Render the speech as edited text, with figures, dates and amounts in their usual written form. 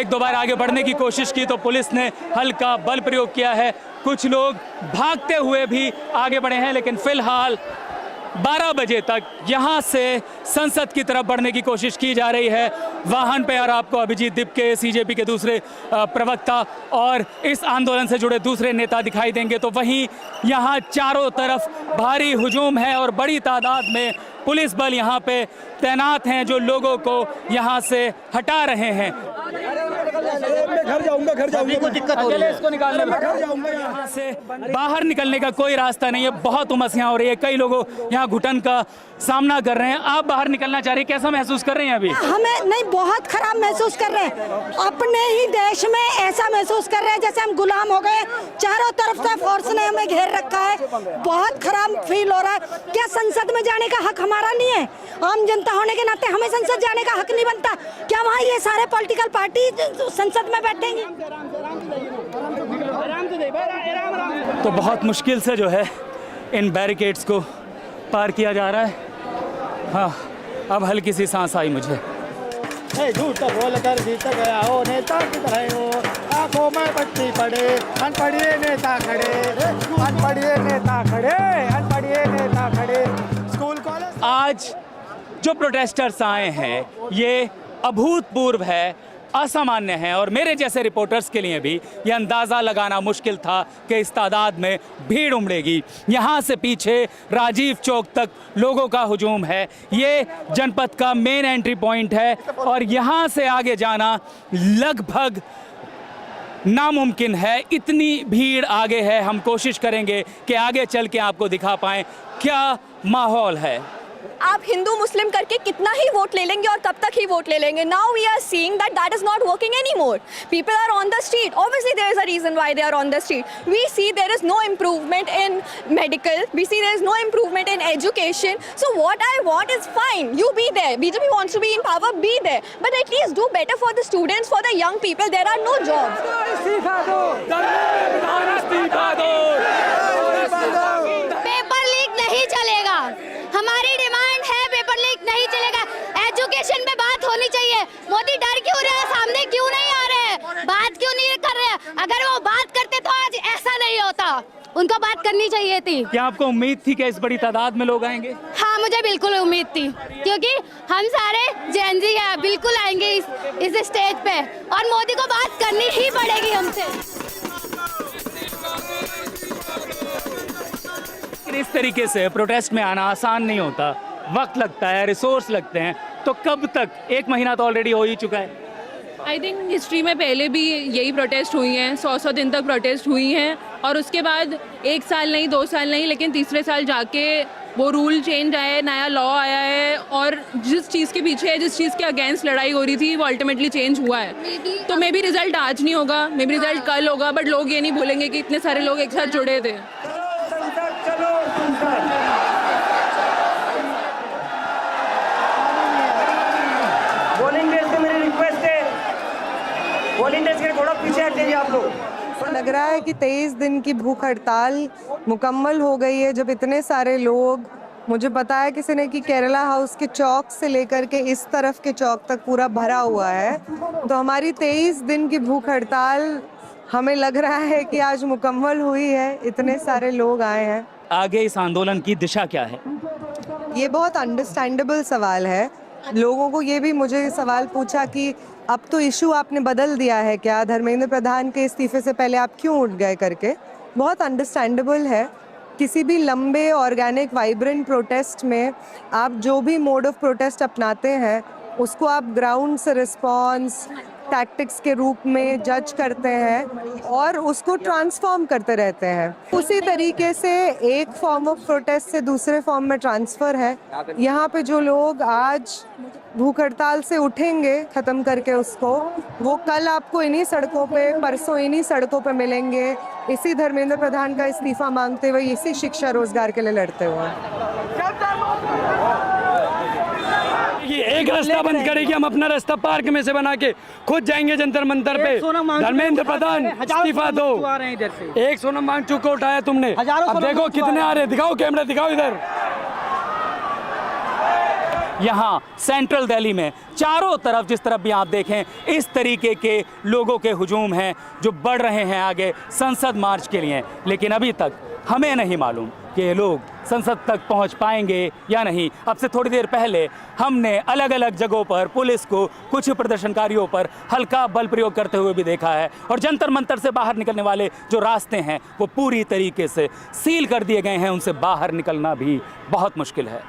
एक दो बार आगे बढ़ने की कोशिश की तो पुलिस ने हल्का बल प्रयोग किया है। कुछ लोग भागते हुए भी आगे बढ़े हैं, लेकिन फिलहाल 12 बजे तक यहाँ से संसद की तरफ बढ़ने की कोशिश की जा रही है। वाहन पे और आपको अभिजीत दिपके, सीजेपी के दूसरे प्रवक्ता और इस आंदोलन से जुड़े दूसरे नेता दिखाई देंगे। तो वहीं यहाँ चारों तरफ भारी हुजूम है और बड़ी तादाद में पुलिस बल यहाँ पे तैनात हैं जो लोगों को यहाँ से हटा रहे हैं। मैं घर जाऊंगा कोई दिक्कत हो रही है इसको निकालने में घर जाऊंगा। यहाँ से बाहर निकलने का कोई रास्ता नहीं है, बहुत उमस यहाँ हो रही है, कई लोगों यहाँ घुटन का सामना कर रहे हैं। आप बाहर निकलना चाह रही हैं, कैसा महसूस कर रहे हैं अभी? हमें नहीं, बहुत खराब महसूस कर रहे हैं। अपने ही देश में ऐसा महसूस कर रहे हैं जैसे हम गुलाम हो गए। चारों तरफ से फोर्स ने हमें घेर रखा है, बहुत खराब फील हो रहा है। क्या संसद में जाने का हक हमारा नहीं है? आम जनता होने के नाते हमें संसद जाने का हक नहीं बनता? क्या वहाँ ये सारे पॉलिटिकल पार्टी संसद में बैठेंगे? तो बहुत मुश्किल से जो है इन बैरिकेड्स को पार किया जा रहा है। हाँ, अब हल्की सी सांस आई मुझे। झूठ बोल कर जीत गया हो नेता की तरह हो, आंखों में पट्टी पड़े अनपढ़िए नेता खड़े, अनपढ़िए नेता खड़े, अनपढ़िए नेता खड़े। स्कूल कॉलेज आज जो प्रोटेस्टर्स आए हैं ये अभूतपूर्व है, असामान्य है और मेरे जैसे रिपोर्टर्स के लिए भी ये अंदाज़ा लगाना मुश्किल था कि इस तादाद में भीड़ उमड़ेगी। यहाँ से पीछे राजीव चौक तक लोगों का हुजूम है। ये जनपद का मेन एंट्री पॉइंट है और यहाँ से आगे जाना लगभग नामुमकिन है, इतनी भीड़ आगे है। हम कोशिश करेंगे कि आगे चल के आपको दिखा पाएँ क्या माहौल है। आप हिंदू मुस्लिम करके कितना ही वोट ले लेंगे और कब तक ही वोट ले लेंगे? Now we are seeing that is not working any more. People are on the street. Obviously there is a reason why they are on the street. We see there is no improvement in medical. We see there is no improvement in education. So what I want is fine. You be there. BJP wants to be in power. Be there. But at least do better for the students, for the young people. There are no jobs. Paper leak नहीं चलेगा। हमारी demand है paper leak नहीं चलेगा। Education पे बात होनी चाहिए। मोदी डर क्यों रहे हैं? सामने क्यों नहीं आ रहे हैं? बात क्यों नहीं कर रहे हैं? अगर वो बात करते तो आज ऐसा नहीं होता। उनको बात करनी चाहिए थी। क्या आपको उम्मीद थी कि इस बड़ी तादाद में लोग आएंगे? हाँ, मुझे बिल्कुल उम्मीद थी क्योंकि हम सारे जेन जी हैं, बिल्कुल आएंगे इस स्टेज पे और मोदी को बात करनी ही पड़ेगी हमसे। इस तरीके से प्रोटेस्ट में आना आसान नहीं होता, वक्त लगता है, रिसोर्स लगते हैं। तो कब तक? 1 महीना तो ऑलरेडी हो ही चुका है। आई थिंक हिस्ट्री में पहले भी यही प्रोटेस्ट हुई हैं, 100 दिन तक प्रोटेस्ट हुई हैं और उसके बाद 1 साल नहीं, 2 साल नहीं, लेकिन तीसरे साल जाके वो रूल चेंज आया है, नया लॉ आया है और जिस चीज़ के पीछे, जिस चीज़ के अगेंस्ट लड़ाई हो रही थी वो अल्टीमेटली चेंज हुआ है। तो मे बी रिजल्ट आज नहीं होगा, मे बी रिजल्ट कल होगा, बट लोग ये नहीं भूलेंगे कि इतने सारे लोग एक साथ जुड़े थे। लग रहा है कि 23 दिन की भूख हड़ताल मुकम्मल हो गई है जब इतने सारे लोग, मुझे पता है किसी ने कि केरला हाउस के चौक से लेकर के इस तरफ के चौक तक पूरा भरा हुआ है। तो हमारी 23 दिन की भूख हड़ताल हमें लग रहा है कि आज मुकम्मल हुई है, इतने सारे लोग आए हैं। आगे इस आंदोलन की दिशा क्या है? ये बहुत अंडरस्टैंडेबल सवाल है। लोगों को ये भी मुझे सवाल पूछा कि अब तो इशू आपने बदल दिया है क्या? धर्मेंद्र प्रधान के इस्तीफे से पहले आप क्यों उठ गए करके। बहुत अंडरस्टैंडेबल है। किसी भी लंबे ऑर्गेनिक वाइब्रेंट प्रोटेस्ट में आप जो भी मोड ऑफ प्रोटेस्ट अपनाते हैं उसको आप ग्राउंड से रिस्पॉन्स टैक्टिक्स के रूप में जज करते हैं और उसको ट्रांसफॉर्म करते रहते हैं। उसी तरीके से एक फॉर्म ऑफ प्रोटेस्ट से दूसरे फॉर्म में ट्रांसफ़र है। यहाँ पे जो लोग आज भूख हड़ताल से उठेंगे ख़त्म करके उसको, वो कल आपको इन्हीं सड़कों पे, परसों इन्हीं सड़कों पे मिलेंगे, इसी धर्मेंद्र प्रधान का इस्तीफा मांगते हुए, इसी शिक्षा रोजगार के लिए लड़ते हुए। एक रास्ता बंद करेगी, हम अपना रास्ता पार्क में से बना के खुद जाएंगे जंतर मंतर पे। धर्मेंद्र प्रधान इस्तीफा दो। एक सोनम वांगचुक को उठाया तुमने, अब देखो कितने आ रहे, दिखाओ कैमरा, दिखाओ इधर। यहाँ सेंट्रल दिल्ली में चारों तरफ जिस तरफ भी आप देखें इस तरीके के लोगों के हुजूम हैं जो बढ़ रहे हैं आगे संसद मार्च के लिए। लेकिन अभी तक हमें नहीं मालूम कि ये लोग संसद तक पहुंच पाएंगे या नहीं। अब से थोड़ी देर पहले हमने अलग अलग जगहों पर पुलिस को कुछ प्रदर्शनकारियों पर हल्का बल प्रयोग करते हुए भी देखा है और जंतर मंतर से बाहर निकलने वाले जो रास्ते हैं वो पूरी तरीके से सील कर दिए गए हैं, उनसे बाहर निकलना भी बहुत मुश्किल है।